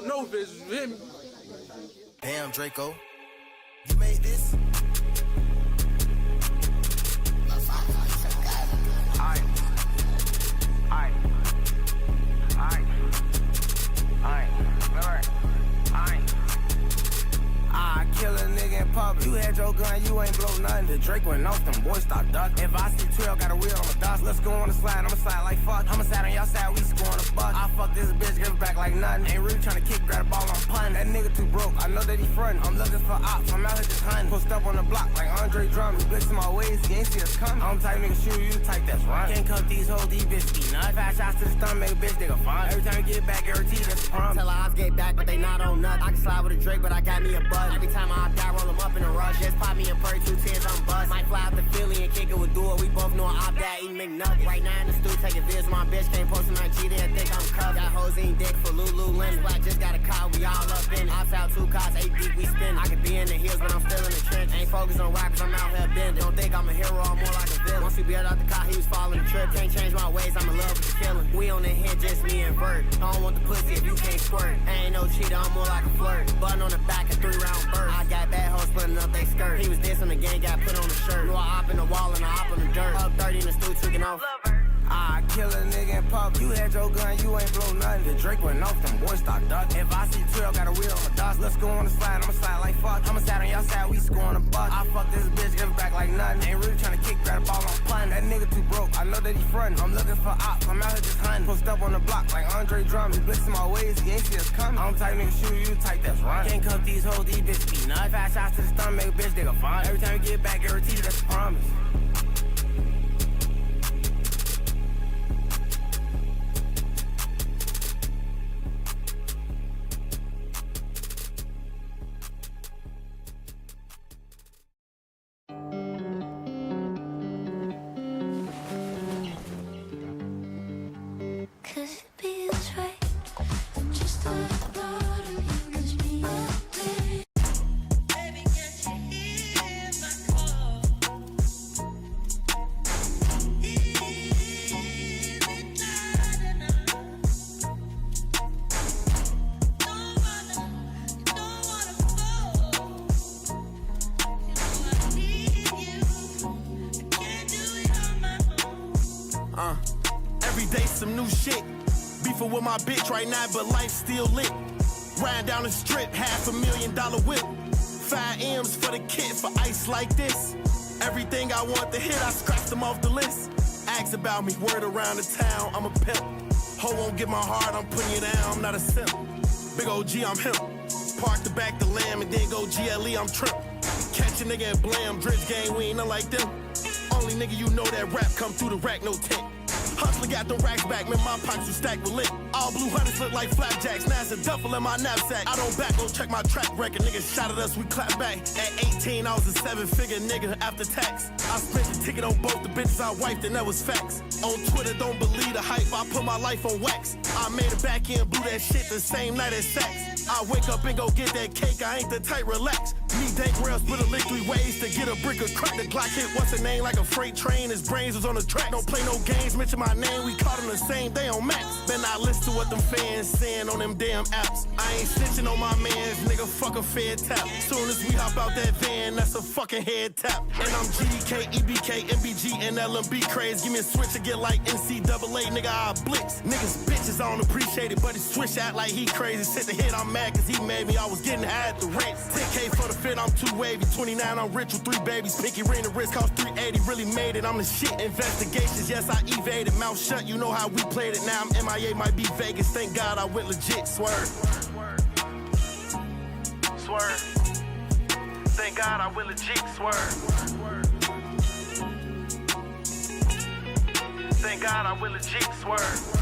no vision, you hear me? Damn, Draco, you made this? I kill a nigga in public. You had your gun, you ain't blow nothing. The Drake went off, them boys start ducking. If I see 12, got a wheel on the dust. Let's go on the slide, I'ma slide like fuck. I'ma slide on y'all side, we scoring a buck. I fuck this bitch, give it back like nothing. Ain't really tryna kick, grab the ball, I'm punting. That nigga too broke, I know that he frontin'. I'm looking for ops, I'm out here just hunting. Post up on the block like Andre Drummond. Bitch in my ways, he ain't see us coming. I'm the type nigga shoot you, the type that's running. Can't cut these hoes, these bitches be nuts. 5 shots to the stomach, make a bitch nigga fun. Every time we get back, guarantee that's a promise. Tell her I get back, but they not on nothing. I can slide with a Drake, but I got me a buzz. Every time I die, roll him up in a rush. Just pop me a perk, 2 10s, I'm bust. Might fly out the Philly and kick it with Dua. We both know I opt that, eating McNuggets. Right now in the studio, taking vids. My bitch can't post my G, they think I'm covered. Got hoes in dick for Lululemon. I just got a car, we all up in it. Ops out 2 cars, 8 deep, we spin. I could be in the hills, but I'm still in the trench. Ain't focused on rappers, I'm out here bending. Don't think I'm a hero, I'm more like a villain. Once we bailed out the car, he was following the trip. Can't change my ways, I'm in love with the killing. We on the hit, just me and Vert. I don't want the pussy if you can't squirt. I ain't no cheater, I'm more like a flirt. Button on the back, a 3-round burst. I got bad hoes splitting up they skirt. He was dissing the gang, got put on the shirt. Knew I op in the wall and I op on the dirt. Up 30 in the stool, tricking off. I kill a nigga in public. You had your gun, you ain't blow nothing. The Drake went off, them boys start ducking. If I see 12, got a wheel on the dust. Let's go on the slide, I'ma slide like fuck. I'ma slide on y'all side, we scoring a buck. I fuck this bitch, give it back like nothing. Ain't really tryna kick, grab the ball, I'm punting. That nigga too broke, I know that he frontin'. I'm looking for ops, I'm out here just hunting. Post up on the block like Andre Drummond. Blitz in my ways, he ain't see us coming. I'm the type nigga shoot you, the type that's running. Can't cuff these hoes, these bitches be nuts. 5 shots to the stomach, make a bitch nigga fun. Every time we get back, guarantee that's a promise. Every day some new shit. Beefing with my bitch right now, but life still lit. Riding down the strip, $500,000 whip. 5 M's for the kid for ice like this. Everything I want to hit, I scratched them off the list. Ask about me, word around the town, I'm a pimp. Ho won't get my heart, I'm putting you down, I'm not a simp. Big OG, I'm him. Park the back the lamb and then go GLE, I'm trip. Catch a nigga and blam, Dredge gang, we ain't nothing like them. Only nigga you know that rap come through the rack, no tent. Hustler got them racks back, man, my pockets was stacked with lit. All blue hunters look like flapjacks, now it's a duffel in my knapsack. I don't back, go check my track record, niggas shot at us, we clap back. At 18, I was a 7-figure nigga after tax. I spent the ticket on both the bitches I wiped, and that was facts. On Twitter, don't believe the hype, I put my life on wax. I made a back end, blew that shit the same night as sex. I wake up and go get that cake, I ain't the type, relax. Me, Dank Rail, split a lick 3 ways to get a brick of crack. The Glock hit what's her name like a freight train, his brains was on the track. Don't play no games, mention my name, we caught him the same day on Max. Better not listen to what them fans saying on them damn apps. I ain't snitching on my mans, nigga, fuck a fair tap. Soon as we hop out that van, that's a fucking head tap. And I'm GDK, EBK, MBG, and LMB craze. Give me a switch to get like NCAA, nigga, I blitz. Niggas bitches, I don't appreciate it, but he switch out like he crazy. Set the hit, I'm mad cause he made me, I was getting high at the rent. 10K for the fit, I'm too wavy. 29, I'm rich with 3 babies. Pinky ring, the wrist cost 380, really made it, I'm the shit. Investigations, yes, I evaded. Mouth shut, you know how we played it. Now I'm MIA, might be Vegas. Thank God I went legit. Swerve. Swerve. Thank God I went legit. Swerve. Thank God I went legit. Swerve.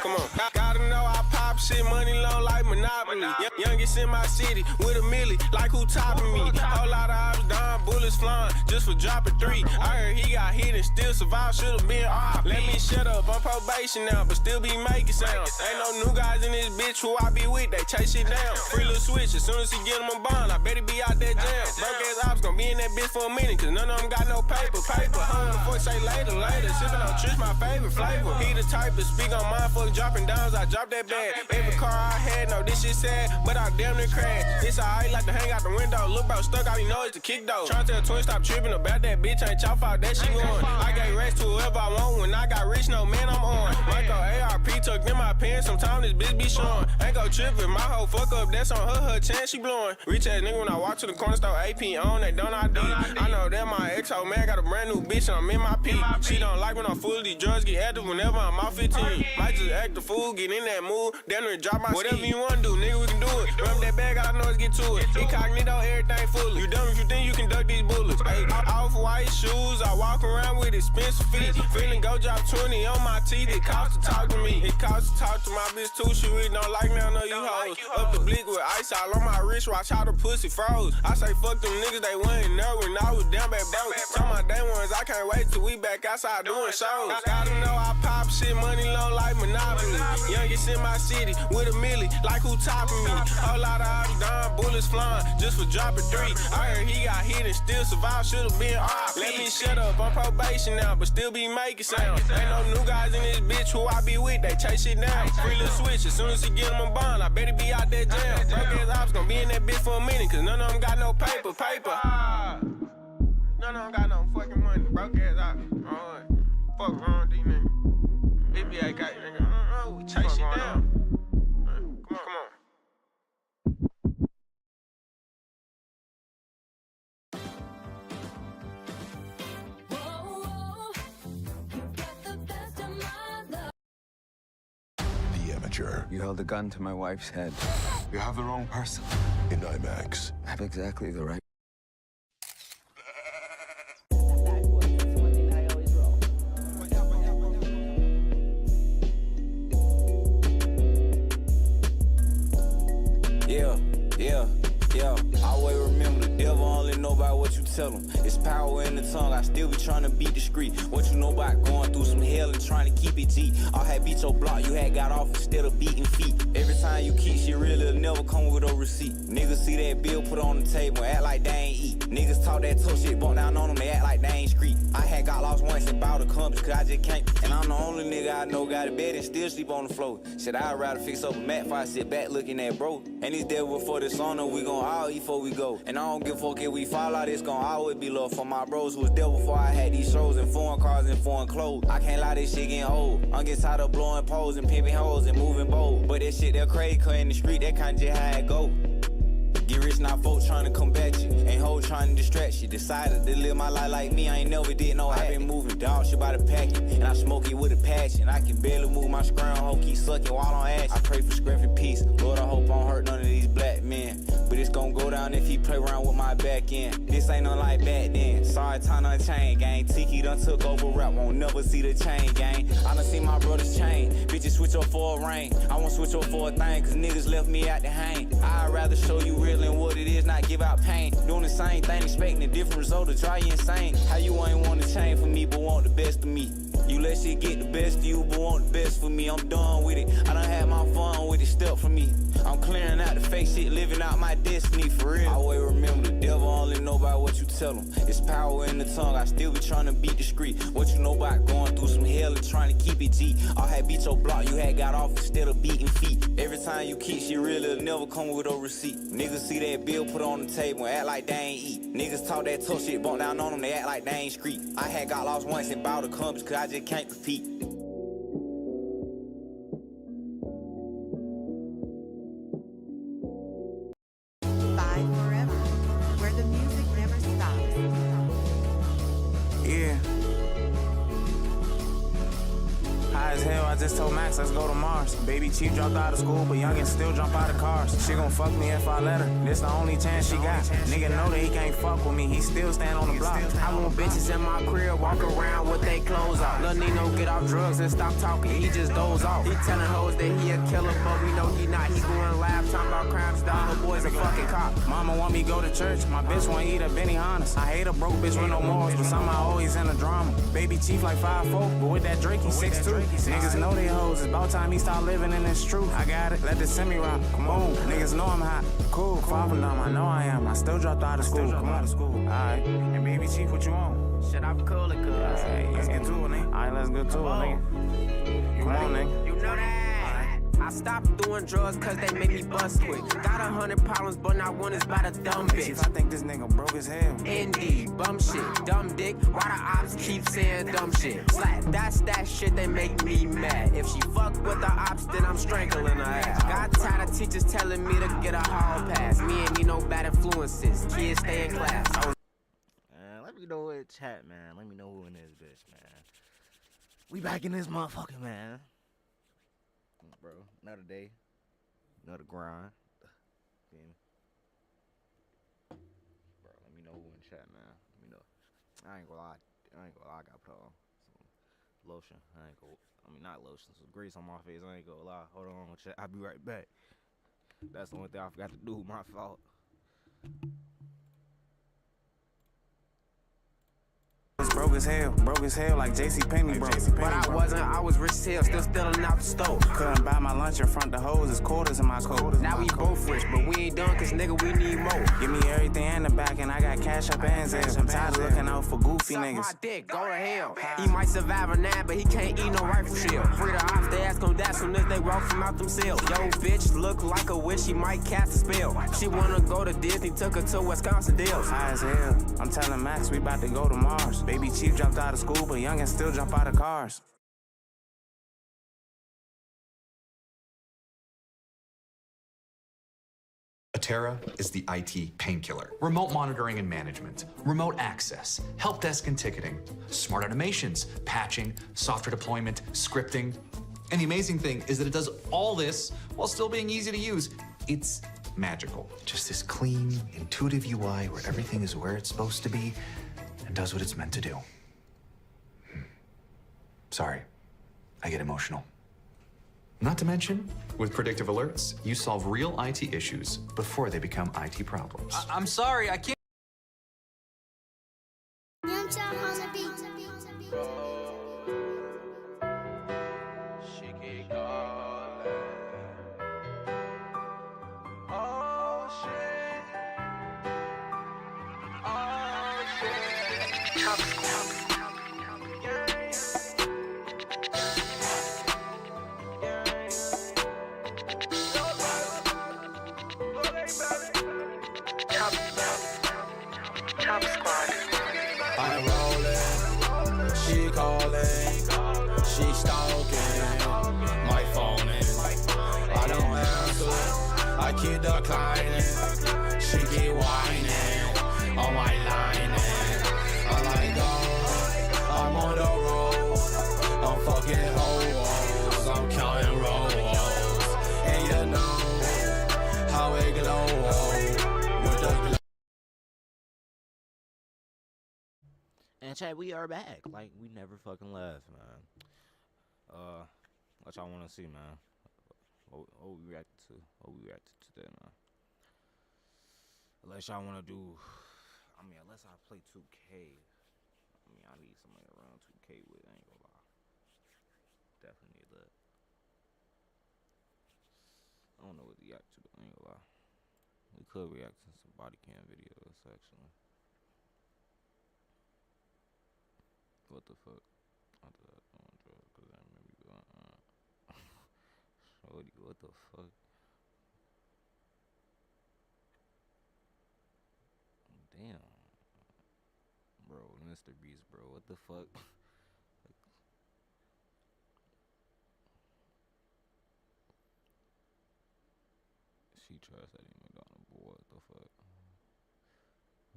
Come on. Gotta know I pop shit, money low like Monopoly. Monopoly. Youngest in my city with a milli, like who topping me? Whole lot of ops down, bullets flying just for dropping 3. I heard he got hit and still survived, should've been RIP. Let me shut up, I'm probation now, but still be making sound. Ain't no new guys in this bitch who I be with, they chase shit down. Free little switch, as soon as he get him a bond, I bet he be out that jam. Broke ass ops gon' be in that bitch for a minute, cause none of them got no paper. Home before say later. Sippin' on Trish, my favorite flavor. He the type to speak on mine, fuck dropping downs, I drop that bag. Every car I had, no, this shit sad, but I damn near crashed. This I like to hang out the window, look bro, stuck out, he know it's the kick though. Tryna tell twin stop tripping about that bitch, ain't chop out, that shit going. I gave rest to whoever I want, when I got rich, no man, I'm on. Michael ARP tucked in my pants, sometimes this bitch be showing. Ain't go trippin', my whole fuck up, that's on her chance, she blowing. Rich ass nigga when I walk to the corner store, AP on, they don't ID. I know that my ex-ho man got a brand new bitch and I'm in my peak. She don't like when I'm full of these drugs, get active whenever I'm out 15. Might just act a fool, get in that mood, down there and drop my whatever ski. You wanna do, nigga, we can do it. Remember that bag, all I know is get to it. Incognito, everything fully. You dumb if you think you can duck these bullets. Hey, off-white shoes, I walk around with expensive feet. Feeling go drop 20 on my teeth, it costs to talk to me. It costs to talk to my bitch too, she really don't like me, I know you hoes. Up the blick with ice all on my wrist, watch how the pussy froze. I say fuck them niggas, they wasn't there when I was down back broke. Tell my day ones, I can't wait till we back outside doing shows. Gotta know I pop shit, money long like Monopoly. Youngest in my city with a milli, like who topping me? Whole lot of ops down, bullets flying just for dropping 3. I heard he got hit and still survived, should've been RIP. Let me shut up, I'm probation now, but still be making sound. Ain't no new guys in this bitch who I be with, they chase shit down. Free little switch, as soon as he get him a bond, I bet he be out that jam. Broke ass ops gon' be in that bitch for a minute, cause none of them got no paper. None of them got no fucking money, broke ass ops. Fuck wrong with these niggas. BBA got nigga, we chase shit down. Come on. The Amateur. You held a gun to my wife's head. You have the wrong person. In IMAX. I have exactly the right. Yeah. Always remember the devil only know about what you tell him. It's power in the tongue, I still be trying to be discreet. What you know about going through some hell and trying to keep it G. I had beat your block, you had got off instead of beating feet. Every time you keep shit real, it'll never come with a receipt. Niggas see that bill put on the table and act like they ain't eat. Niggas talk that tough shit, bought down on them, they act like they ain't street. I had got lost once and bought a compass, cause I just can't. And I'm the only nigga I know got a bed and still sleep on the floor. Shit, I'd rather fix up a mat if I sit back looking at bro. And this devil for this honor, we gon' all eat before we go. And I don't give a fuck if we fall out, it's gon' always be love for my bros who was there before I had these shows and foreign cars and foreign clothes. I can't lie, this shit getting old. I'm getting tired of blowing poles and pimping hoes and moving bold. But that shit, they're crazy, cause in the street, that kinda just how it go. Get rich now, folks trying to combat you. Ain't hoes trying to distract you. Decided to live my life like me, I ain't never did no I been moving dog shit by the packet. And I smoke it with a passion. I can barely move my scrown, hoe keep sucking while on ash. I pray for strength and peace. Lord, I hope I don't hurt none of these black men. But it's gon' go down if he play around with my back end. This ain't nothing like back then. Sorry, time on chain gang. Tiki done took over rap, won't never see the chain gang. I done see my brothers chain. Bitches switch up for a ring. I won't switch up for a thing, cause niggas left me out to hang. I'd rather show you real than what it is, not give out pain. Doing the same thing, expecting a different result to drive you insane. How you ain't want to change for me, but want the best of me? You let shit get the best of you, but want the best for me. I'm done with it. I done had my fun with it, step for me. I'm clearing out the fake shit, living out my destiny for real. I always remember the devil only know about what you tell him. It's power in the tongue, I still be trying to be discreet. What you know about going through some hell and trying to keep it G. I had beat your block, you had got off instead of beating feet. Every time you keep shit real, it'll never come with a receipt. Niggas see that bill put on the table and act like they ain't eat. Niggas talk that tough shit, bought down on them, they act like they ain't street. I had got lost once and bought a compass, cause I just can't repeat. Forever, where the music never stops. Yeah. High as hell, I I just told Max, let's go to Mars. Baby Chief dropped out of school, but youngin' still jump out of cars. She gon' fuck me if I let her. This the only chance she got. Nigga know that he can't fuck with me. He still stand on the block. I want bitches in my crib, walk around with they clothes off. Lil' Nino get off drugs and stop talking, he just doze off. He telling hoes that he a killer, but we know he not. He going live, talking about crimes, dog. The boy's a fucking cop. Mama want me go to church, my bitch want eat a Benihana's. I hate a broke bitch with no morals, but somehow always in a drama. Baby Chief like 5'4", but with that Drake he 6'2". Niggas know they hoes, it's about time he start living in this truth. I got it, let the semi rock, come on. Niggas know I'm hot, cool, far from them, I know I am. I still dropped out of school, come on. Alright, and Baby Chief, what you on? Shit, I'm cool, cuz. Hey, let's get to it, nigga. Alright, let's get to it, nigga. Come on, nigga. You know that. I stopped doing drugs cause they make me bust quick. Got 100 problems, but not one is by the dumb bitch. I think this nigga broke as hell. Indeed, bum shit, dumb dick. Why the ops keep saying dumb shit? Slack, that's that shit that make me mad. If she fuck with the ops, then I'm strangling her ass. Got tired of teachers telling me to get a hall pass. Me ain't need no bad influences. Kids stay in class. Let me know in chat, man. Let me know who in this bitch, man. We back in this motherfucker, man. Bro, another day, another grind. Feel me? Bro, let me know who in chat, man. Let me know. I ain't gonna lie. I got put on some lotion. Not lotion, some grease on my face. I ain't gonna lie. Hold on, chat. I'll be right back. That's the only thing I forgot to do. My fault. Broke as hell like JC Penney, bro. But I wasn't, I was rich as hell, still stealing out the stove. Couldn't buy my lunch in front of the hoes, it's quarters in my coat. Now we both rich, but we ain't done cause nigga we need more. Give me everything in the back and I got cash up and Zales. I'm tired of looking out for goofy Suck niggas. my dick, go to hell. He might survive a nine, but he can't eat no rifle shell. Free the ops, they ask him that soon as they walk him out themselves. Yo, bitch, look like a witch, she might cast a spell. She wanna go to Disney, took her to Wisconsin Dells. High as hell. I'm telling Max we about to go to Mars. Baby Chief dropped out of school, but youngin' still jump out of cars. Atera is the IT painkiller. Remote monitoring and management, remote access, help desk and ticketing, smart automations, patching, software deployment, scripting. And the amazing thing is that it does all this while still being easy to use. It's magical. Just this clean, intuitive UI where everything is where it's supposed to be and does what it's meant to do. Sorry, I get emotional. Not to mention, with predictive alerts, you solve real IT issues before they become IT problems. I'm sorry, I can't. Young Chop on the beat. She keep calling. Oh shit. Oh shit. Chop Squad. Chop Squad. I'm rolling, she calling, she stalking, my phone I don't answer, I keep declining, she keep whining, on my line, I'm like, oh, I'm on the road, I'm fucking hoes, I'm counting rolls, and you know how it glow, with the glow. And chat, we are back. Like, we never fucking left, man. What y'all want to see, man? What we reacted to? What we reacted to today, man? Unless y'all want to do... unless I play 2K. I need somebody around 2K with. I ain't gonna lie. Definitely need that. I don't know what to react to, but I ain't gonna lie. We could react to some body cam videos, actually. What the fuck? I thought I was doing drugs because I remember you going, Shorty, what the fuck? Damn. Bro, Mr. Beast, bro, what the fuck? She trusts that he made on the board, what the fuck?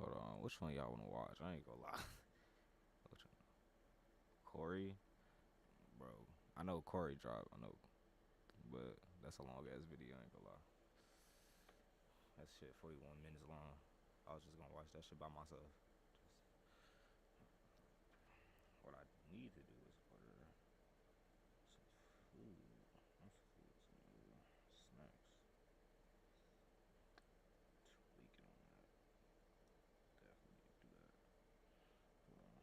Hold on, which one y'all wanna watch? I ain't gonna lie. Corey, bro, I know Corey dropped. I know, but that's a long ass video. I ain't gonna lie. That shit 41 minutes long. I was just gonna watch that shit by myself. What I need to do is order some food. Some snacks. Tweaking on that. Definitely need to do that. Hold on.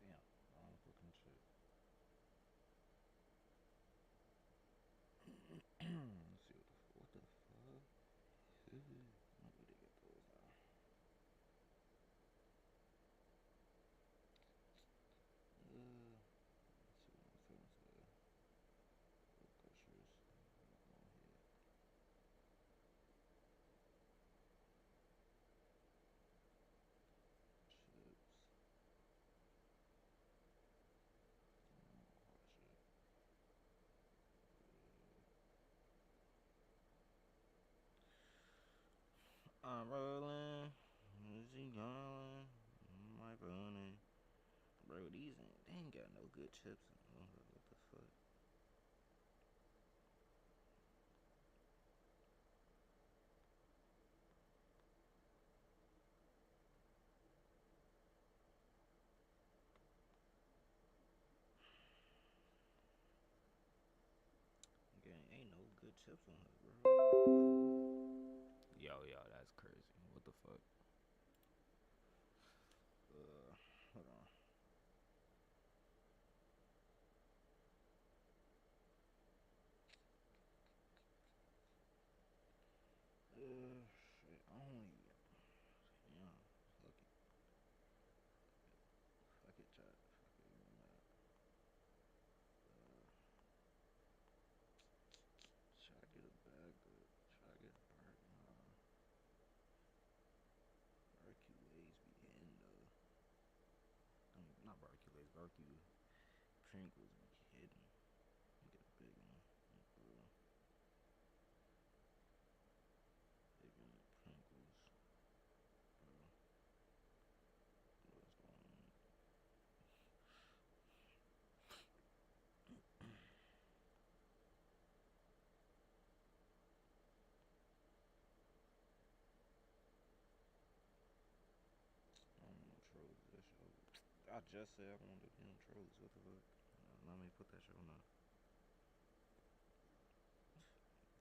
Damn, wrong fucking shit. Let's see what the fuck. Maybe they get those now. Let's see what my phone said. Blood pressures. On here. Chips. I'm rolling, is he going? My running, bro. These they ain't got no good chips. What the fuck? Again, ain't no good chips on her, bro. Yo, that's crazy. What the fuck? Hold on. Shit, I don't even. Yeah, fuck it. Fuck it, chat. Fuck it, even that. Try to get a bag, but try to get a part. Nah. Barbecue Lays be in though. I mean, not barbecue Lays, barbecue Pringles be hidden. You get a big one. Big one of Pringles. Bro. What's going on? I don't know, trolls. That show. I just said I wanted to be on trolls. What the fuck? Let me put that shit on now.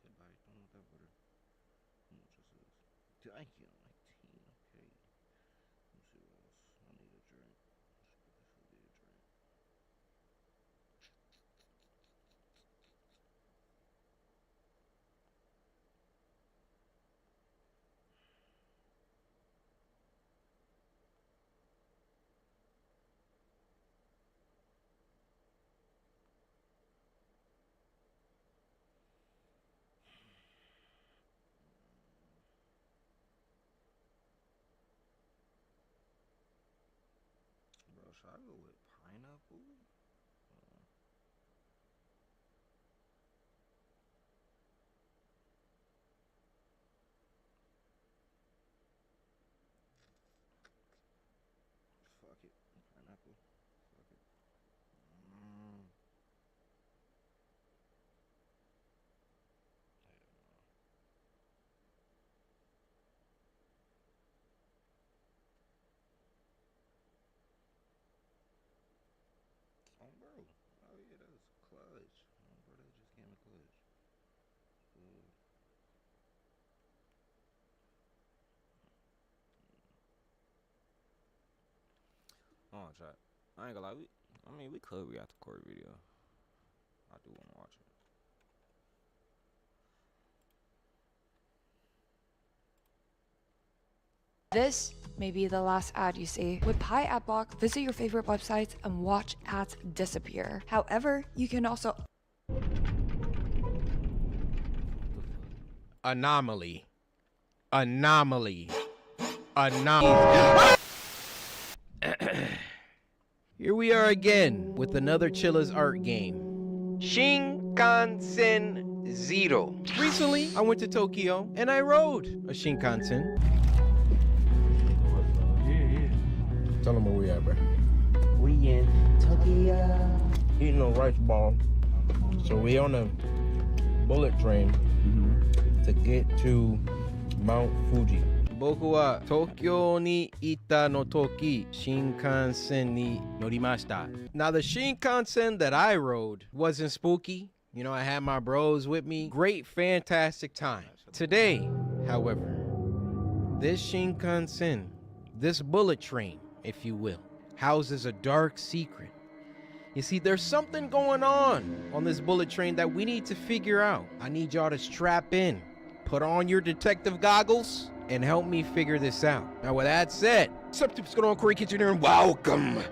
Goodbye. Don't want that butter. How much this is? Thank you. 19. Okay. Let's see what else. I need a drink. Let's put this will be a drink. Bro, should I go with pineapple? Fuck it. Pineapple. Fuck it. Oh, bro. Oh, yeah, that was clutch. Oh, bro, they just gave me clutch. Oh, chat. I ain't gonna lie. We could react to Corey video. I do want to watch it. This may be the last ad you see. With Pi AdBlock, visit your favorite websites and watch ads disappear. However, you can also Anomaly. Here we are again with another Chilla's art game. Shinkansen Zero. Recently, I went to Tokyo and I rode a Shinkansen. Tell them where we at, bro. We in Tokyo. Eating a rice ball. So we on a bullet train to get to Mount Fuji. Boku wa Tokyo ni ita no toki Shinkansen ni norimashita. Now the Shinkansen that I rode wasn't spooky. You know, I had my bros with me. Great, fantastic time. Today, however, this Shinkansen, this bullet train, if you will, houses a dark secret. You see, there's something going on this bullet train that we need to figure out. I need y'all to strap in, put on your detective goggles, and help me figure this out. Now, with that said, what's up, what's going on, Corey Kitchen here, and welcome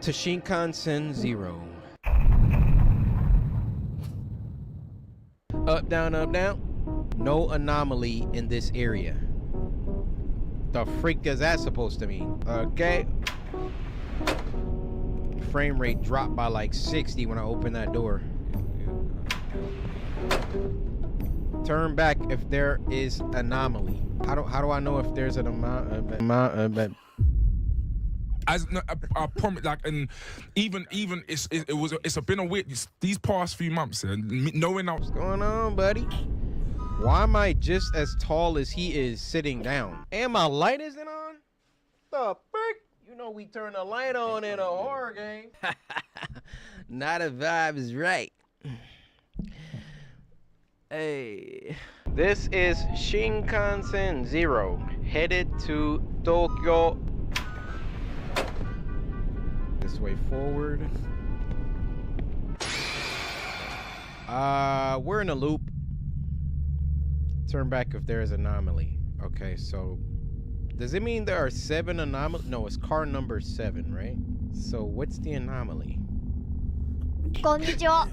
to Shinkansen Zero. Up, down, up, down. No anomaly in this area. The freak is that supposed to mean? Okay. Frame rate dropped by like 60 when I opened that door. Turn back if there is anomaly. How do I know if there's an As I promise, like, and even it's been a weird these past few months, and knowing what's going on, buddy? Why am I just as tall as he is sitting down? And my light isn't on? The frick? You know we turn the light on in a horror game. Not a vibe is right. Hey. This is Shinkansen Zero, headed to Tokyo. This way forward. We're in a loop. Turn back if there is anomaly. Okay, so does it mean there are 7 anomalies? No, it's car number 7, right? So what's the anomaly? Konnichiwa.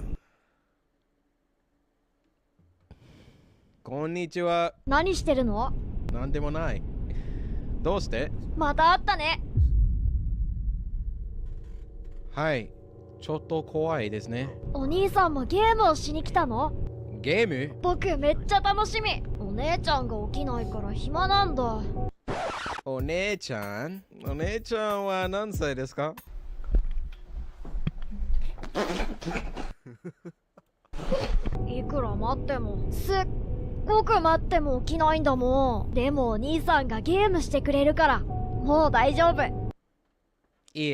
Konnichiwa. 何してるの？なんでもない。どうして？また会ったね。はい。ちょっと怖いですね。お兄さんもゲームをしに来たの？ゲーム？僕めっちゃ楽しみ。お姉ちゃんが起きないから暇なんだ。お姉ちゃんは何歳ですか？いくら待ってもすっごく待っても起きないんだもん。でもお兄さんがゲームしてくれるからもう大丈夫。い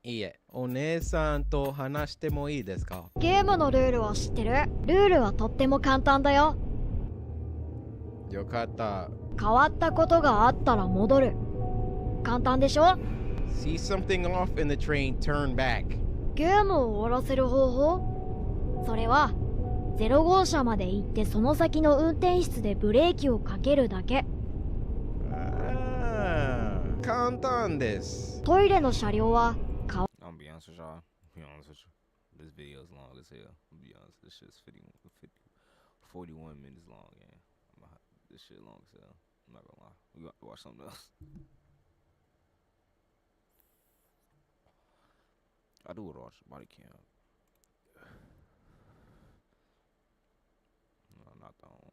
いえ、お姉さんと話してもいいですか？ゲームのルールは知ってる？ルールはとっても簡単だよ。よかった。変わったことがあったら戻る。簡単でしょ？ See something off in the train, turn back. ゲームを終わらせる方法？それは0号車まで行ってその先の運転室でブレーキをかけるだけ。ああ、簡単です。トイレの車両はI'm be honest with y'all. Be honest with you. This video is long as hell. I'm be honest. This shit's 41 minutes long, gang. This shit long as hell. I'm not gonna lie. We got to watch something else. I do watch body cam. No, not that one.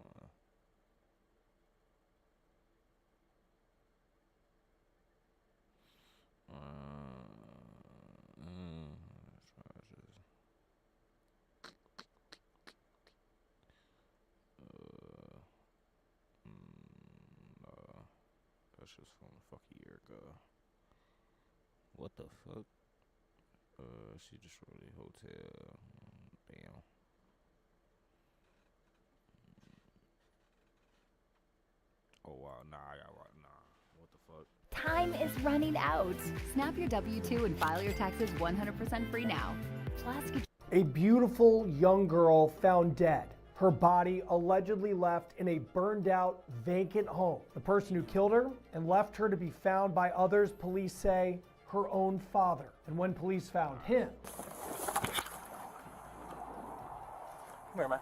That's just from a fucking year ago. What the fuck? She destroyed the hotel. Damn. Oh wow, nah, what the fuck? Time is running out. Snap your W-2 and file your taxes 100% free now. Plus, a beautiful young girl found dead. Her body allegedly left in a burned out, vacant home. The person who killed her and left her to be found by others, police say, her own father. And when police found him... Come here, man.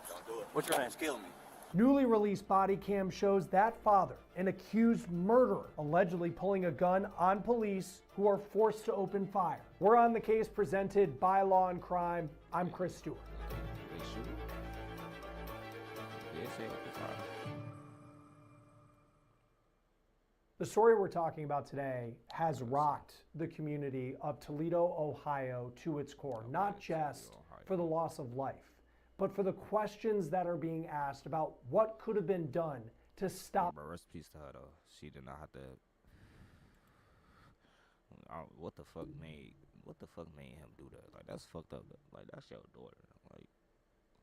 Don't do it. What you're trying to kill me? Newly released body cam shows that father, an accused murderer, allegedly pulling a gun on police who are forced to open fire. We're on the case presented by Law and Crime. I'm Chris Stewart. The story we're talking about today has rocked the community of Toledo, Ohio to its core, not just for the loss of life, but for the questions that are being asked about what could have been done to stop. Bro, rest in peace to her though. She did not have to. What the fuck made him do that? Like, that's fucked up. Like, that's your daughter. Like,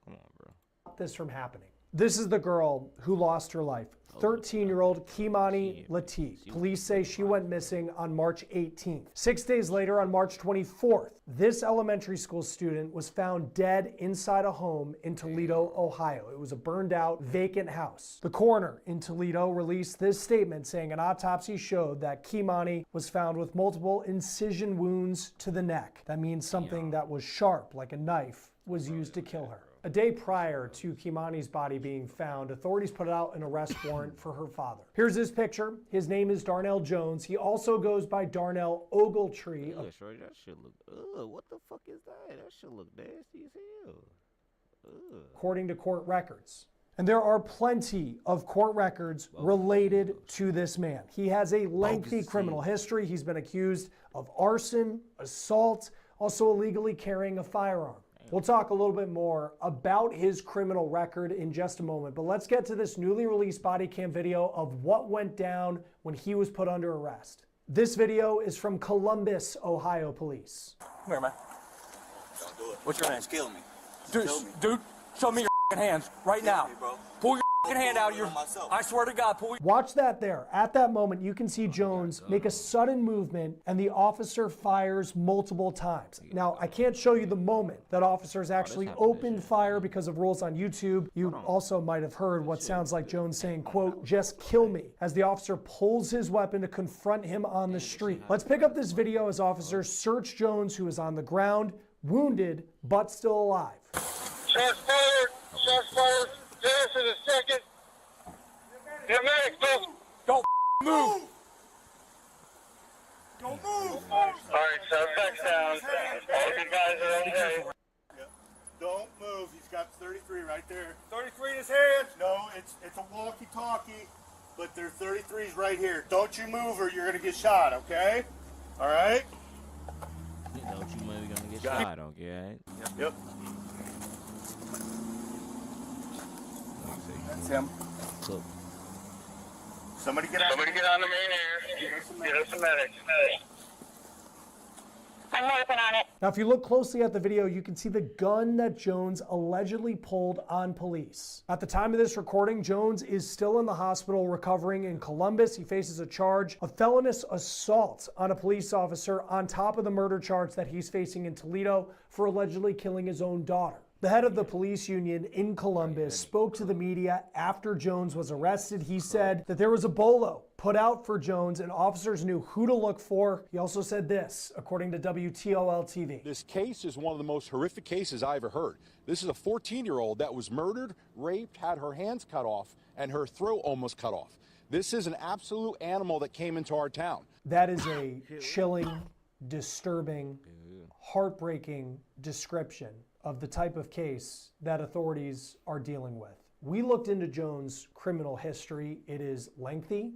come on, bro. This from happening. This is the girl who lost her life. 13-year-old Kimani Latif. Police say she went missing on March 18th. 6 days later, on March 24th, this elementary school student was found dead inside a home in Toledo, Ohio. It was a burned out, vacant house. The coroner in Toledo released this statement saying an autopsy showed that Kimani was found with multiple incision wounds to the neck. That means something that was sharp, like a knife, was used to kill her. A day prior to Kimani's body being found, authorities put out an arrest warrant for her father. Here's his picture. His name is Darnell Jones. He also goes by Darnell Ogletree. That shit look, what the fuck is that? That shit look nasty as hell. According to court records. And there are plenty of court records related to this man. He has a lengthy criminal history. He's been accused of arson, assault, also illegally carrying a firearm. We'll talk a little bit more about his criminal record in just a moment, but let's get to this newly released body cam video of what went down when he was put under arrest. This video is from Columbus, Ohio police. Come here, man. Don't do it. What's your name? Kill me. Dude, show me your hands right now. Me, bro. Pull your hand out of your... I swear to God, pull your... Watch that there. At that moment, you can see Jones make a sudden movement and the officer fires multiple times. Now, I can't show you the moment that officers actually opened fire because of rules on YouTube. You also might have heard what sounds like Jones saying, quote, "Just kill me," as the officer pulls his weapon to confront him on the street. Let's pick up this video as officers search Jones, who is on the ground, wounded, but still alive. Shots fired! Shots fired! Just in a second. Get medic, move! Don't move! Don't move! Alright, suspect's down. All you guys are okay. Don't move. He's got 33 right there. 33 in his hands! No, it's a walkie-talkie, but there's 33s right here. Don't you move or you're gonna get shot, okay? All right? Don't you maybe gonna get shot, okay? Yep. That's him. Cool. Somebody get on the main air. Get us a medic. I'm working on it. Now, if you look closely at the video, you can see the gun that Jones allegedly pulled on police. At the time of this recording, Jones is still in the hospital recovering in Columbus. He faces a charge of felonious assault on a police officer on top of the murder charge that he's facing in Toledo for allegedly killing his own daughter. The head of the police union in Columbus spoke to the media after Jones was arrested. He said that there was a bolo put out for Jones and officers knew who to look for. He also said this, according to WTOL TV. This case is one of the most horrific cases I ever heard. This is a 14-year-old that was murdered, raped, had her hands cut off, and her throat almost cut off. This is an absolute animal that came into our town. That is a chilling, disturbing, heartbreaking description of the type of case that authorities are dealing with. We looked into Jones' criminal history. It is lengthy,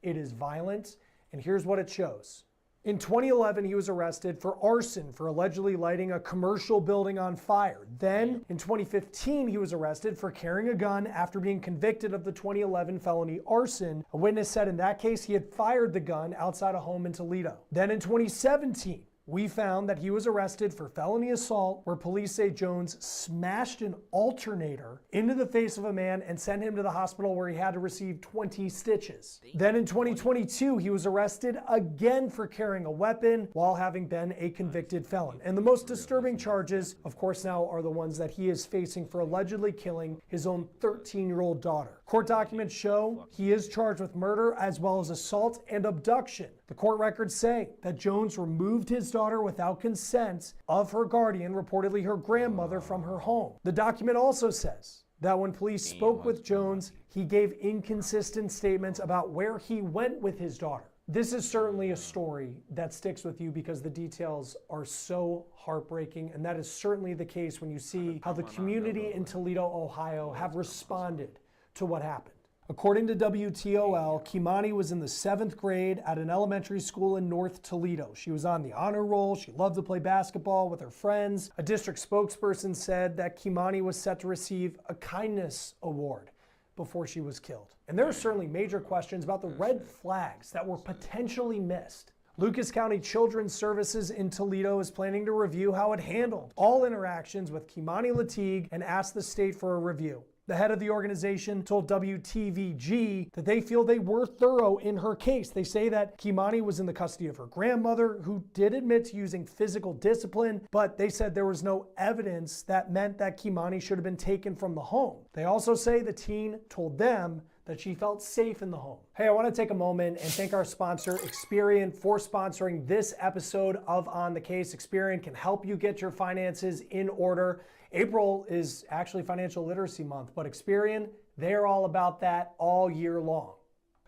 it is violent, and here's what it shows. In 2011, he was arrested for arson for allegedly lighting a commercial building on fire. Then, in 2015, he was arrested for carrying a gun after being convicted of the 2011 felony arson. A witness said in that case, he had fired the gun outside a home in Toledo. Then in 2017, we found that he was arrested for felony assault, where police say Jones smashed an alternator into the face of a man and sent him to the hospital where he had to receive 20 stitches. Then in 2022, he was arrested again for carrying a weapon while having been a convicted felon. And the most disturbing charges, of course, now are the ones that he is facing for allegedly killing his own 13-year-old daughter. Court documents show he is charged with murder as well as assault and abduction. The court records say that Jones removed his daughter without consent of her guardian, reportedly her grandmother, from her home. The document also says that when police spoke with Jones, he gave inconsistent statements about where he went with his daughter. This is certainly a story that sticks with you because the details are so heartbreaking, and that is certainly the case when you see how the community in Toledo, Ohio have responded to what happened. According to WTOL, Kimani was in the 7th grade at an elementary school in North Toledo. She was on the honor roll. She loved to play basketball with her friends. A district spokesperson said that Kimani was set to receive a kindness award before she was killed. And there are certainly major questions about the red flags that were potentially missed. Lucas County Children's Services in Toledo is planning to review how it handled all interactions with Kimani Lategue and asked the state for a review. The head of the organization told WTVG that they feel they were thorough in her case. They say that Kimani was in the custody of her grandmother, who did admit to using physical discipline, but they said there was no evidence that meant that Kimani should have been taken from the home. They also say the teen told them that she felt safe in the home. Hey, I want to take a moment and thank our sponsor, Experian, for sponsoring this episode of On the Case. Experian can help you get your finances in order. April is actually Financial Literacy Month, but Experian, they're all about that all year long.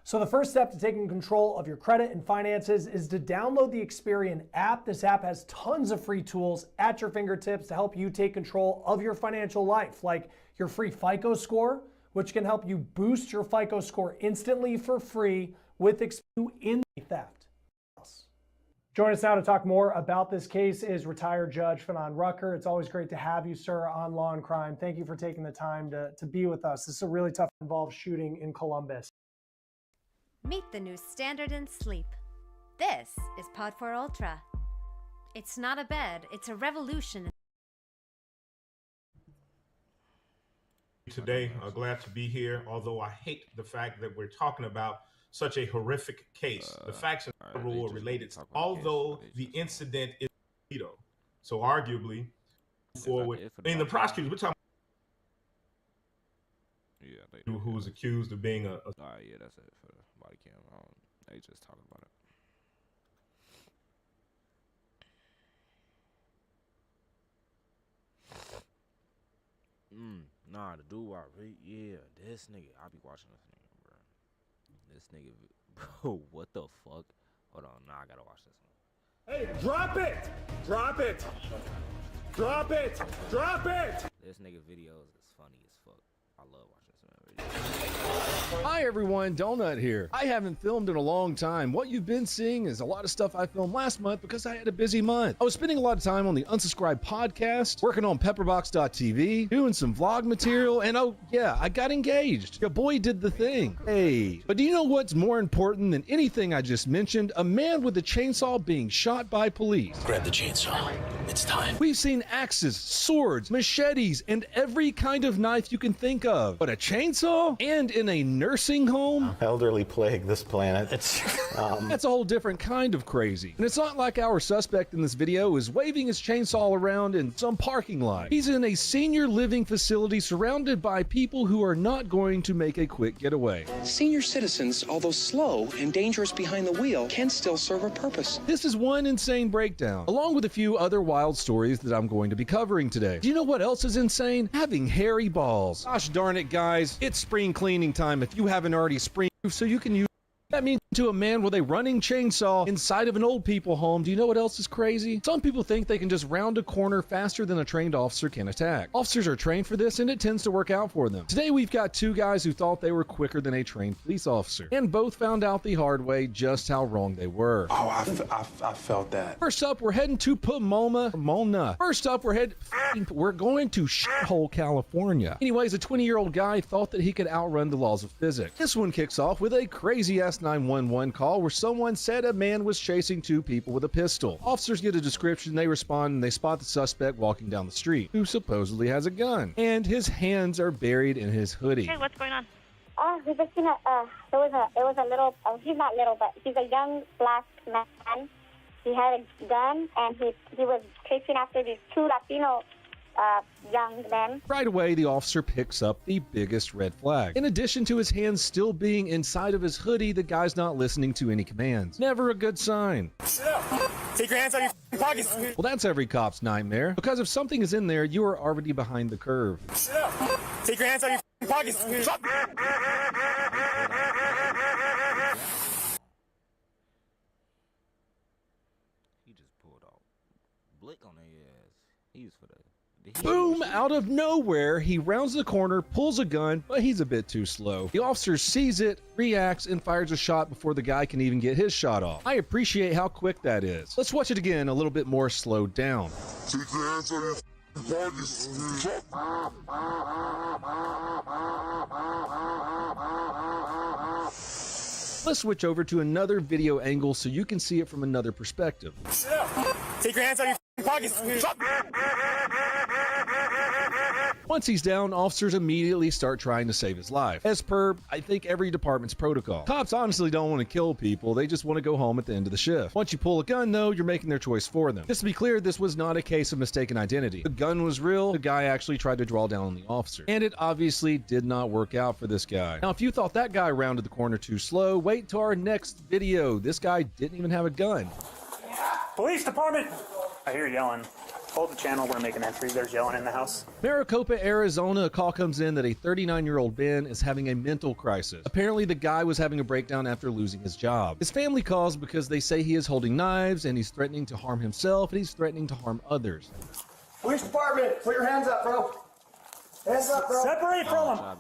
So the first step to taking control of your credit and finances is to download the Experian app. This app has tons of free tools at your fingertips to help you take control of your financial life, like your free FICO score, which can help you boost your FICO score instantly for free with Experian in theft. Joining us now to talk more about this case is retired Judge Fanon Rucker. It's always great to have you, sir, on Law and Crime. Thank you for taking the time to be with us. This is a really tough, involved shooting in Columbus. Meet the new standard in sleep. This is Pod 4 Ultra. It's not a bed, it's a revolution. Today, glad to be here, although I hate the fact that we're talking about such a horrific case. The facts and the rule are related, although the incident is Toledo. So arguably, forward, in the prosecutors, we're talking who was accused of being a yeah, that's it for the body cam. They just talking about it. Nah, the dude yeah, this nigga, I be watching this nigga, bro. This nigga, bro, what the fuck? Hold on, nah, I gotta watch this one. Hey, drop it! Drop it! Drop it! Drop it! This nigga videos is funny as fuck. I love watching this man videos. Hi everyone, Donut here. I haven't filmed in a long time. What you've been seeing is a lot of stuff I filmed last month because I had a busy month. I was spending a lot of time on the Unsubscribed podcast, working on Pepperbox.tv, doing some vlog material, and oh yeah, I got engaged. Your boy did the thing. Hey, but do you know what's more important than anything I just mentioned? A man with a chainsaw being shot by police. Grab the chainsaw. It's time. We've seen axes, swords, machetes, and every kind of knife you can think of. But a chainsaw? And in a nursing home? Elderly plague this planet. It's That's a whole different kind of crazy. And it's not like our suspect in this video is waving his chainsaw around in some parking lot. He's in a senior living facility surrounded by people who are not going to make a quick getaway. Senior citizens, although slow and dangerous behind the wheel, can still serve a purpose. This is one insane breakdown, along with a few other wild stories that I'm going to be covering today. Do you know what else is insane? Having hairy balls. Gosh darn it, guys. It's spring cleaning time if you haven't already spring so you can use. That means to a man with a running chainsaw inside of an old people home. Do you know what else is crazy? Some people think they can just round a corner faster than a trained officer can attack. Officers are trained for this and it tends to work out for them. Today we've got two guys who thought they were quicker than a trained police officer, and both found out the hard way just how wrong they were. Oh, I felt that. First up, we're heading to Pomona. First up, we're going to shithole California. Anyways, a 20-year-old guy thought that he could outrun the laws of physics. This one kicks off with a crazy ass 911 call where someone said a man was chasing two people with a pistol. Officers get a description, they respond, and they spot the suspect walking down the street, who supposedly has a gun, and his hands are buried in his hoodie. Hey, what's going on? Oh, he's just it was a little, he's not little, but he's a young black man. He had a gun, and he was chasing after these two Latino young men. Right away, the officer picks up the biggest red flag. In addition to his hands still being inside of his hoodie, the guy's not listening to any commands. Never a good sign. Take your hands out of your pockets. Well, that's every cop's nightmare, because if something is in there, you are already behind the curve. Take your hands out of your pockets. He just pulled out blick on their ass. He's for the Boom! Out of nowhere, he rounds the corner, pulls a gun, but he's a bit too slow. The officer sees it, reacts, and fires a shot before the guy can even get his shot off. I appreciate how quick that is. Let's watch it again, a little bit more slowed down. Take your hands on your pockets. Let's switch over to another video angle so you can see it from another perspective. Take your hands on your pockets. Once he's down, officers immediately start trying to save his life, as per, I think, every department's protocol. Cops honestly don't want to kill people, they just want to go home at the end of the shift. Once you pull a gun, though, you're making their choice for them. Just to be clear, this was not a case of mistaken identity. The gun was real, the guy actually tried to draw down on the officer. And it obviously did not work out for this guy. Now, if you thought that guy rounded the corner too slow, wait till our next video. This guy didn't even have a gun. Police department. I hear yelling. Hold the channel. We're making entry. There's yelling in the house. Maricopa, Arizona, a call comes in that a 39-year-old Ben is having a mental crisis. Apparently, the guy was having a breakdown after losing his job. His family calls because they say he is holding knives and he's threatening to harm himself and he's threatening to harm others. Police department. Put your hands up, bro. Hands up, bro. Separate from him.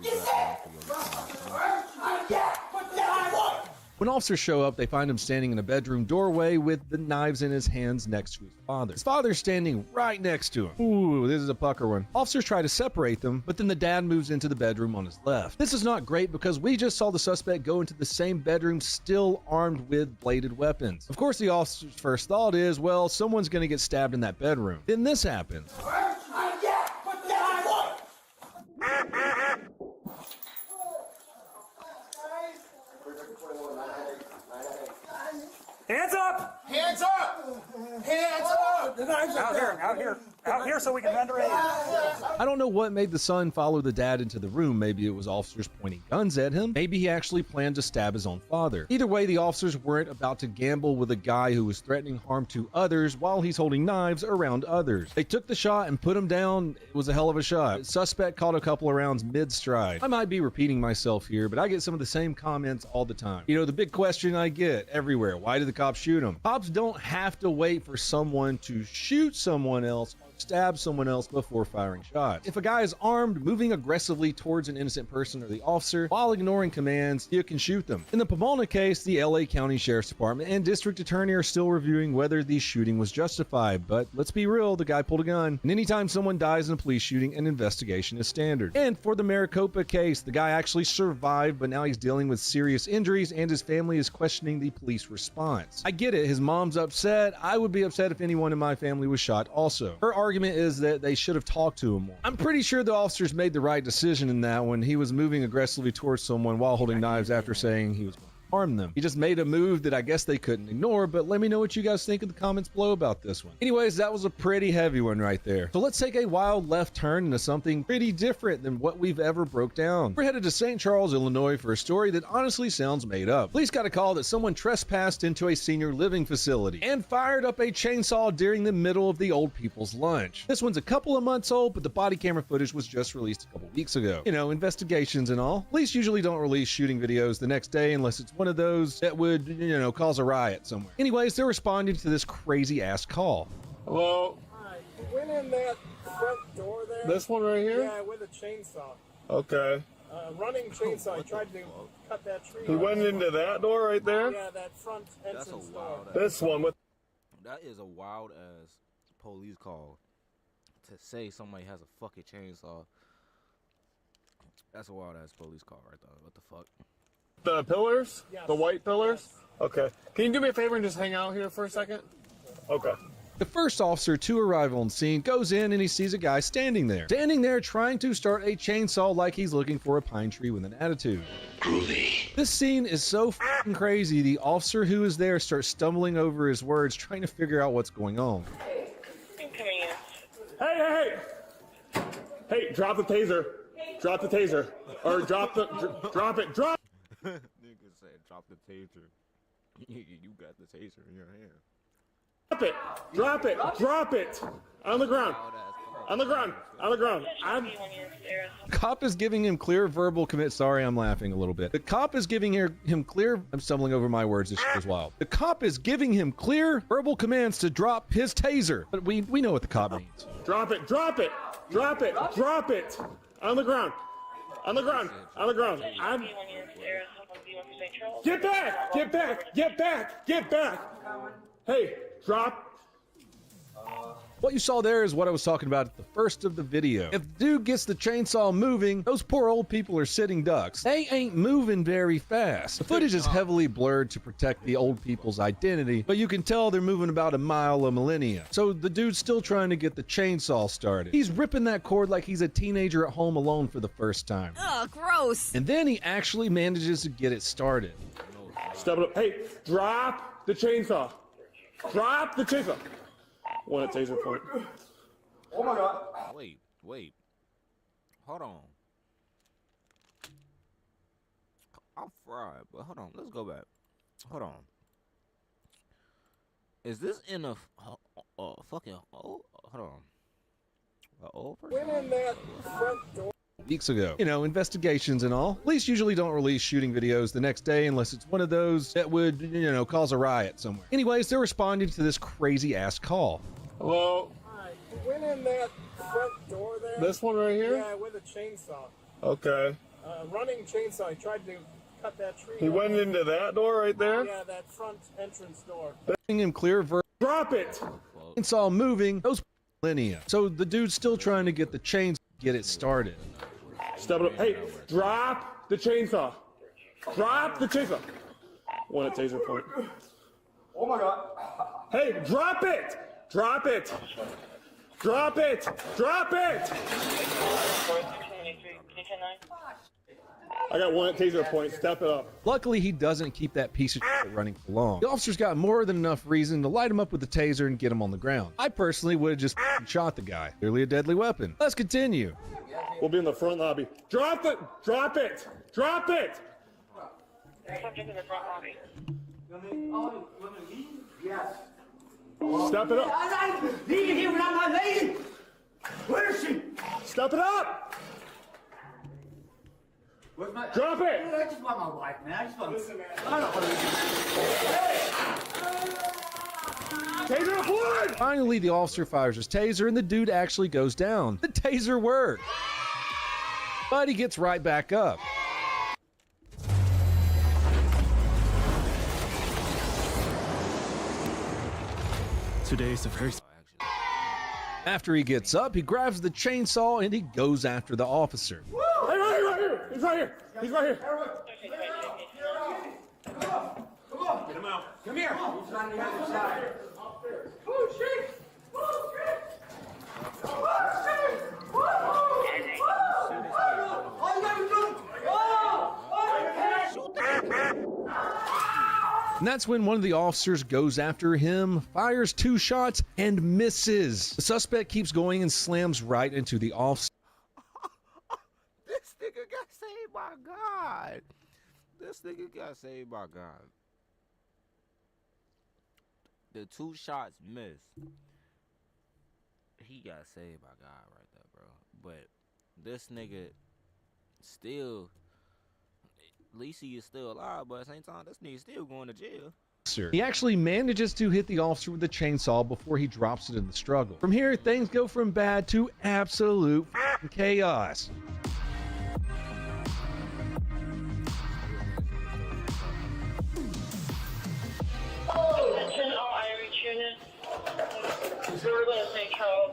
When officers show up, they find him standing in a bedroom doorway with the knives in his hands next to his father. His father's standing right next to him. Ooh, this is a pucker one. Officers try to separate them, but then the dad moves into the bedroom on his left. This is not great because we just saw the suspect go into the same bedroom still armed with bladed weapons. Of course, the officer's first thought is, well, someone's gonna get stabbed in that bedroom. Then this happens. Hands up! Hands up! Hands up! Out here so we can render aid. I don't know what made the son follow the dad into the room. Maybe it was officers pointing guns at him. Maybe he actually planned to stab his own father. Either way, the officers weren't about to gamble with a guy who was threatening harm to others while he's holding knives around others. They took the shot and put him down. It was a hell of a shot. The suspect caught a couple of rounds mid-stride. I might be repeating myself here, but I get some of the same comments all the time. You know, the big question I get everywhere, why did the cops shoot him? Cops don't have to wait for someone to shoot someone else, stab someone else before firing shots. If a guy is armed, moving aggressively towards an innocent person or the officer while ignoring commands, you can shoot them. In the Pomona case, the LA County Sheriff's Department and District Attorney are still reviewing whether the shooting was justified, but let's be real, the guy pulled a gun. And anytime someone dies in a police shooting, an investigation is standard. And for the Maricopa case, the guy actually survived, but now he's dealing with serious injuries and his family is questioning the police response. I get it, his mom's upset. I would be upset if anyone in my family was shot also. Her argument is that they should have talked to him more. I'm pretty sure the officers made the right decision in that when he was moving aggressively towards someone while holding knives after saying he was going to harm them. He just made a move that I guess they couldn't ignore, but let me know what you guys think in the comments below about this one. Anyways, that was a pretty heavy one right there. So let's take a wild left turn into something pretty different than what we've ever broke down. We're headed to St. Charles, Illinois for a story that honestly sounds made up. Police got a call that someone trespassed into a senior living facility and fired up a chainsaw during the middle of the old people's lunch. This one's a couple of months old, but the body camera footage was just released a couple weeks ago. You know, investigations and all. Police usually don't release shooting videos the next day unless it's one of those that would, you know, cause a riot somewhere. Anyways, they're responding to this crazy ass call. Hello? Hi. He went in that front door there. This one right here? Yeah, with a chainsaw. Okay. Running chainsaw. He tried to cut that tree. He went into that door right there? Yeah, that front entrance door. This one with. That is a wild ass police call to say somebody has a fucking chainsaw. That's a wild ass police call right there. What the fuck? The pillars? Yes. The white pillars? Yes. Okay. Can you do me a favor and just hang out here for a second? Okay. The first officer to arrive on scene goes in and he sees a guy standing there trying to start a chainsaw like he's looking for a pine tree with an attitude. Groovy. This scene is so fucking crazy. The officer who is there starts stumbling over his words, trying to figure out what's going on. Hey! Hey, drop the taser. Drop the taser. Or drop it. Nigga said drop the taser. You got the taser in your hand. Drop it. On the ground. Cop is giving him clear verbal commit. Sorry, I'm laughing a little bit. The cop is giving him clear. I'm stumbling over my words. This shit is wild. The cop is giving him clear verbal commands to drop his taser. But we know what the cop means. Drop it. Drop it. Drop it. On the ground. On the ground. On the ground. Get back. Get back. Get back. Get back. Hey, drop. What you saw there is what I was talking about at the first of the video. If the dude gets the chainsaw moving, those poor old people are sitting ducks. They ain't moving very fast. The footage is heavily blurred to protect the old people's identity, but you can tell they're moving about a mile a millennia. So the dude's still trying to get the chainsaw started. He's ripping that cord like he's a teenager at home alone for the first time. Ugh, gross. And then he actually manages to get it started. Step it up. Hey, drop the chainsaw. Drop the chainsaw. One at taser point. Oh my God. Wait. Hold on. I'm fried, but hold on. Let's go back. Hold on. Is this in a fucking old? Hold on. An old person? Went in that front door. Weeks ago. You know, investigations and all. Police usually don't release shooting videos the next day unless it's one of those that would, you know, cause a riot somewhere. Anyways, they're responding to this crazy ass call. Hello? Hi. Went in that front door there. This one right here? Yeah, with a chainsaw. Okay. Running chainsaw. He tried to cut that tree. He went into that door right there? Yeah, that front entrance door. Letting him clear Drop it! Chainsaw moving. Those millennia. So the dude's still trying to get the chainsaw get it started. Step it up. Hey, drop the chainsaw. Drop the chainsaw. One at taser point. Oh my God. Hey, drop it! Drop it! Drop it! Drop it! I got one at taser point. Step it up. Luckily, he doesn't keep that piece of shit running for long. The officer's got more than enough reason to light him up with the taser and get him on the ground. I personally would have just shot the guy. Clearly a deadly weapon. Let's continue. We'll be in the front lobby. Drop it! Drop it! Drop it! Yes. Step it up. I leave here without my lady. Where is she? Step it up! Where's my... Drop it! I just want my wife, man. I just want... Listen, man. I don't want to... Taser deployed! Finally, the officer fires his taser and the dude actually goes down. The taser worked. But he gets right back up. Today is the very... After he gets up, he grabs the chainsaw and he goes after the officer. Hey, right here! He's right here! He's right here! Come on. Get him out. Come here. He's on the other side. Oh, shit! Oh, shit! Oh, shit! Oh, shit! Oh, you gotta do... And that's when one of the officers goes after him, fires 2 shots, and misses. The suspect keeps going and slams right into the officer. This nigga got saved by God. This nigga got saved by God. The 2 shots missed. He got saved by God right there, bro. But this nigga still... At least he is still alive, but at the same time, this nigga's still going to jail. He actually manages to hit the officer with the chainsaw before he drops it in the struggle. From here, things go from bad to absolute chaos. Attention all Irish units. We're going to take Charles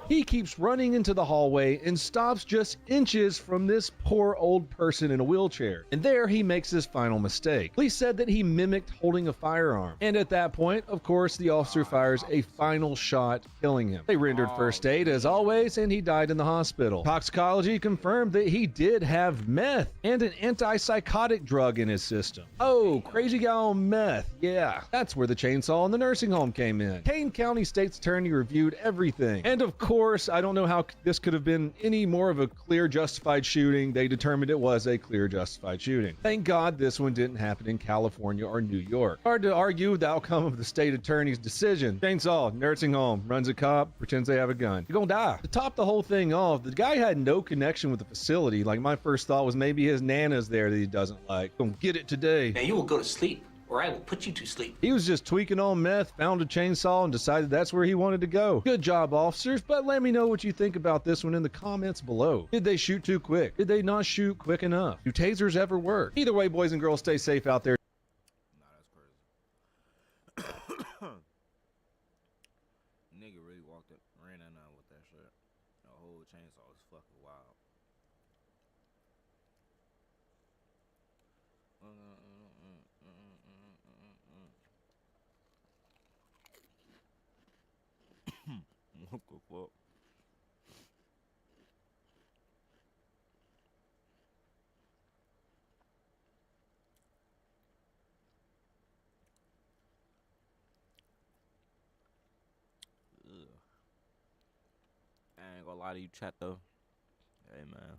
He keeps running into the hallway and stops just inches from this poor old person in a wheelchair. And there he makes his final mistake. Police said that he mimicked holding a firearm. And at that point, of course, the officer fires a final shot, killing him. They rendered first aid as always, and he died in the hospital. Toxicology confirmed that he did have meth and an antipsychotic drug in his system. Oh, crazy guy on meth. Yeah, that's where the chainsaw in the nursing home came in. Kane County State's attorney reviewed everything. And of course, I don't know how this could have been any more of a clear justified shooting. They determined it was a clear justified shooting. Thank God this one didn't happen in California or New York. Hard to argue with the outcome of the state attorney's decision. Chainsaw, nursing home, runs a cop, pretends they have a gun. You're gonna die. To top the whole thing off, the guy had no connection with the facility. Like, my first thought was maybe his nana's there that he doesn't like. Gonna get it today. Man, you will go to sleep or I will put you to sleep. He was just tweaking on meth, found a chainsaw, and decided that's where he wanted to go. Good job, officers, but let me know what you think about this one in the comments below. Did they shoot too quick? Did they not shoot quick enough? Do tasers ever work? Either way, boys and girls, stay safe out there. Nigga really walked up, ran in there with that shit. The whole chainsaw was fucking wild. What the fuck? I ain't gonna lie to you, chat though. Hey man.